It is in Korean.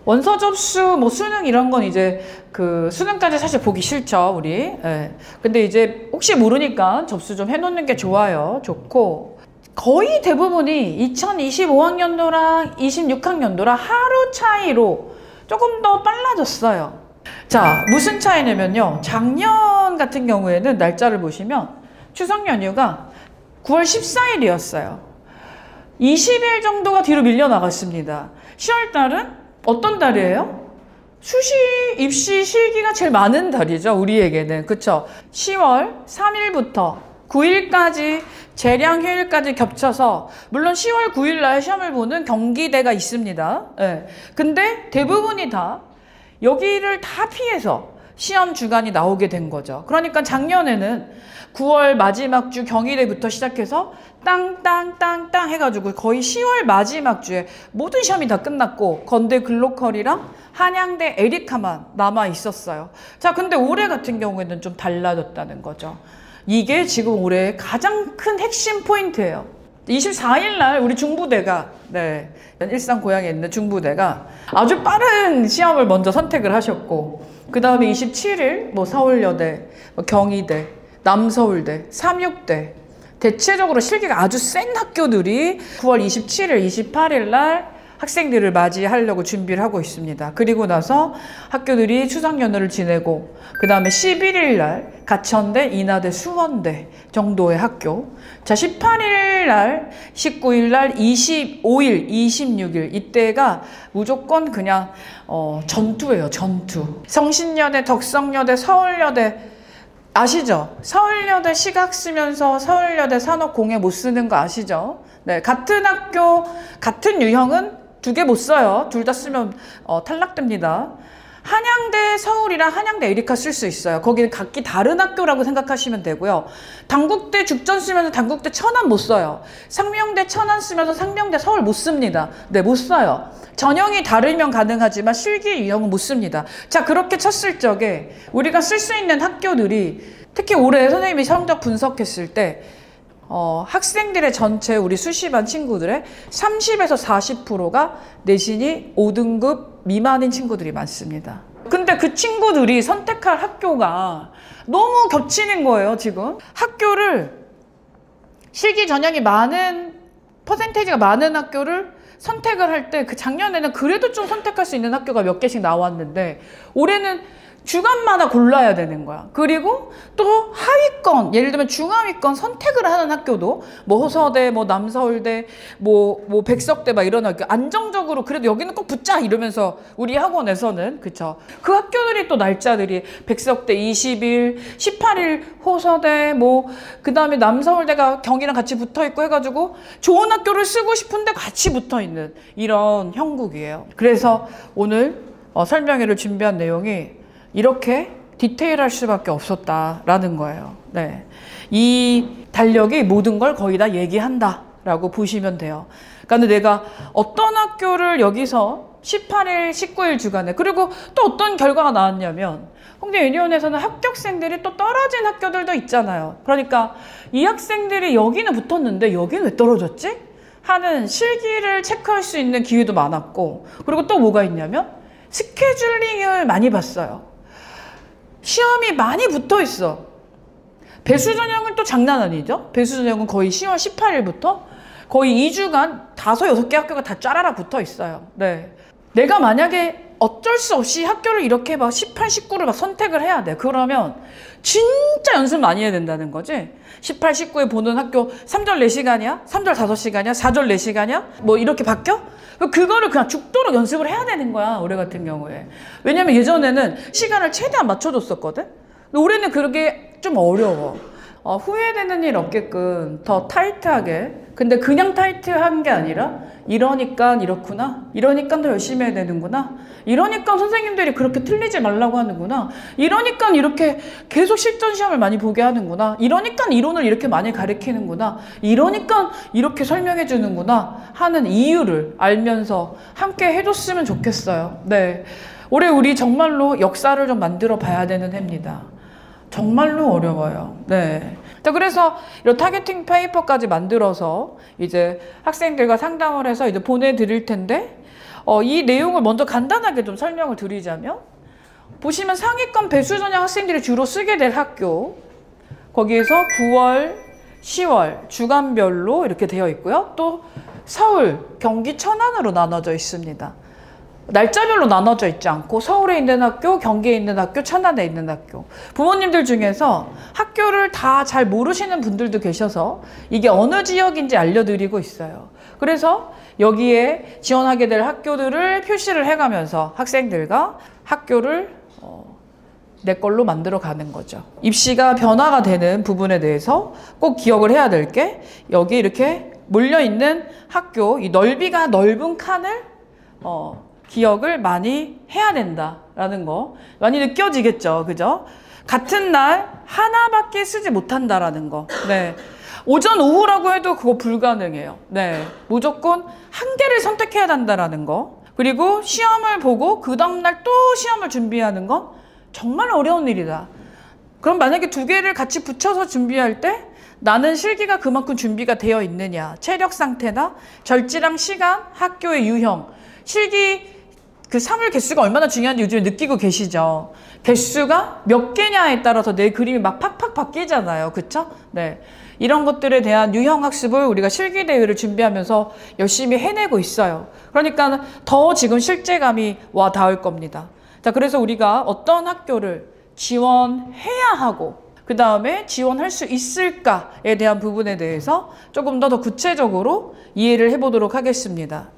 원서 접수, 뭐 수능 이런 건 이제 그 수능까지 사실 보기 싫죠, 우리. 예. 근데 이제 혹시 모르니까 접수 좀 해놓는 게 좋아요. 좋고. 거의 대부분이 2025학년도랑 26학년도랑 하루 차이로 조금 더 빨라졌어요. 자, 무슨 차이냐면요. 작년 같은 경우에는 날짜를 보시면 추석 연휴가 9월 14일이었어요. 20일 정도가 뒤로 밀려나갔습니다. 10월 달은 어떤 달이에요? 입시 실기가 제일 많은 달이죠, 우리에게는. 그쵸? 10월 3일부터 9일까지 재량 휴일까지 겹쳐서, 물론 10월 9일 날 시험을 보는 경기대가 있습니다. 네. 근데 대부분이 다 여기를 다 피해서 시험 주간이 나오게 된 거죠. 그러니까 작년에는 9월 마지막 주 경희대부터 시작해서 땅땅땅땅 해가지고 거의 10월 마지막 주에 모든 시험이 다 끝났고 건대 글로컬이랑 한양대 에리카만 남아 있었어요. 자, 근데 올해 같은 경우에는 좀 달라졌다는 거죠. 이게 지금 올해의 가장 큰 핵심 포인트예요. 24일 날 우리 중부대가, 네, 일산 고향에 있는 중부대가 아주 빠른 시험을 먼저 선택을 하셨고, 그 다음에 27일 뭐 서울여대, 뭐 경희대, 남서울대, 삼육대, 대체적으로 실기가 아주 센 학교들이 9월 27일, 28일 날 학생들을 맞이하려고 준비를 하고 있습니다. 그리고 나서 학교들이 추석 연휴를 지내고, 그 다음에 11일 날 가천대, 인하대, 수원대 정도의 학교. 자, 18일 날, 19일 날, 25일, 26일 이때가 무조건 그냥 전투예요, 전투. 성신여대, 덕성여대, 서울여대 아시죠? 서울여대 시각 쓰면서 서울여대 산업공예 못 쓰는 거 아시죠? 네, 같은 학교, 같은 유형은 두 개 못 써요. 둘 다 쓰면 탈락됩니다. 한양대 서울이랑 한양대 에리카 쓸 수 있어요. 거기는 각기 다른 학교라고 생각하시면 되고요. 당국대 죽전 쓰면서 당국대 천안 못 써요. 상명대 천안 쓰면서 상명대 서울 못 씁니다. 네, 못 써요. 전형이 다르면 가능하지만 실기 유형은 못 씁니다. 자, 그렇게 쳤을 적에 우리가 쓸 수 있는 학교들이, 특히 올해 선생님이 성적 분석했을 때 학생들의 전체 우리 수시반 친구들의 30에서 40%가 내신이 5등급 미만인 친구들이 많습니다. 근데 그 친구들이 선택할 학교가 너무 겹치는 거예요, 지금. 학교를 실기 전형이 많은, 퍼센테이지가 많은 학교를 선택을 할 때, 그 작년에는 그래도 좀 선택할 수 있는 학교가 몇 개씩 나왔는데 올해는 주간마다 골라야 되는 거야. 그리고 또 하위권, 예를 들면 중하위권 선택을 하는 학교도 뭐 호서대, 뭐 남서울대, 뭐 백석대 막 이런 학교, 안정적으로 그래도 여기는 꼭 붙자 이러면서 우리 학원에서는, 그쵸, 그 학교들이 또 날짜들이 백석대 20일, 18일 호서대, 뭐 그 다음에 남서울대가 경기랑 같이 붙어있고 해가지고 좋은 학교를 쓰고 싶은데 같이 붙어있는 이런 형국이에요. 그래서 오늘 설명회를 준비한 내용이 이렇게 디테일할 수밖에 없었다라는 거예요. 네. 이 달력이 모든 걸 거의 다 얘기한다라고 보시면 돼요. 그러니까 내가 어떤 학교를 여기서 18일, 19일 주간에, 그리고 또 어떤 결과가 나왔냐면 홍대유니온에서는 합격생들이 또 떨어진 학교들도 있잖아요. 그러니까 이 학생들이 여기는 붙었는데 여기는 왜 떨어졌지? 하는 실기를 체크할 수 있는 기회도 많았고, 그리고 또 뭐가 있냐면 스케줄링을 많이 봤어요. 시험이 많이 붙어 있어. 배수 전형은 또 장난 아니죠? 배수 전형은 거의 10월 18일부터 거의 2주간 5, 6개 학교가 다 짜라라 붙어 있어요. 네. 내가 만약에 어쩔 수 없이 학교를 이렇게 막 18, 19를 막 선택을 해야 돼. 그러면 진짜 연습 많이 해야 된다는 거지. 18, 19에 보는 학교 3절 4시간이야? 3절 5시간이야? 4절 4시간이야? 뭐 이렇게 바뀌어? 그거를 그냥 죽도록 연습을 해야 되는 거야, 올해 같은 경우에. 왜냐면 예전에는 시간을 최대한 맞춰줬었거든? 근데 올해는 그게 좀 어려워. 후회되는 일 없게끔 더 타이트하게. 근데 그냥 타이트한 게 아니라 이러니까 이렇구나, 이러니까 더 열심히 해야 되는구나, 이러니까 선생님들이 그렇게 틀리지 말라고 하는구나, 이러니까 이렇게 계속 실전 시험을 많이 보게 하는구나, 이러니까 이론을 이렇게 많이 가르치는구나, 이러니까 이렇게 설명해 주는구나 하는 이유를 알면서 함께 해줬으면 좋겠어요. 네, 올해 우리 정말로 역사를 좀 만들어 봐야 되는 해입니다. 정말로 어려워요. 네. 자, 그래서 이런 타겟팅 페이퍼까지 만들어서 이제 학생들과 상담을 해서 이제 보내드릴 텐데, 이 내용을 먼저 간단하게 좀 설명을 드리자면, 보시면 상위권 배수 전형 학생들이 주로 쓰게 될 학교, 거기에서 9월, 10월 주간별로 이렇게 되어 있고요. 또 서울, 경기, 천안으로 나눠져 있습니다. 날짜별로 나눠져 있지 않고 서울에 있는 학교, 경기에 있는 학교, 천안에 있는 학교. 부모님들 중에서 학교를 다 잘 모르시는 분들도 계셔서 이게 어느 지역인지 알려드리고 있어요. 그래서 여기에 지원하게 될 학교들을 표시를 해가면서 학생들과 학교를 내 걸로 만들어 가는 거죠. 입시가 변화가 되는 부분에 대해서 꼭 기억을 해야 될 게, 여기 이렇게 몰려있는 학교, 이 넓이가 넓은 칸을 기억을 많이 해야 된다라는 거 많이 느껴지겠죠. 그죠? 같은 날 하나밖에 쓰지 못한다라는 거. 네. 오전, 오후라고 해도 그거 불가능해요. 네. 무조건 한 개를 선택해야 된다라는 거. 그리고 시험을 보고 그 다음날 또 시험을 준비하는 건 정말 어려운 일이다. 그럼 만약에 두 개를 같이 붙여서 준비할 때 나는 실기가 그만큼 준비가 되어 있느냐, 체력 상태나 절지랑 시간, 학교의 유형, 실기 그 사물 개수가 얼마나 중요한지 요즘에 느끼고 계시죠? 개수가 몇 개냐에 따라서 내 그림이 막 팍팍 바뀌잖아요. 그쵸? 네. 이런 것들에 대한 유형 학습을 우리가 실기대회를 준비하면서 열심히 해내고 있어요. 그러니까 더 지금 실제감이 와 닿을 겁니다. 자, 그래서 우리가 어떤 학교를 지원해야 하고 그 다음에 지원할 수 있을까에 대한 부분에 대해서 조금 더 구체적으로 이해를 해보도록 하겠습니다.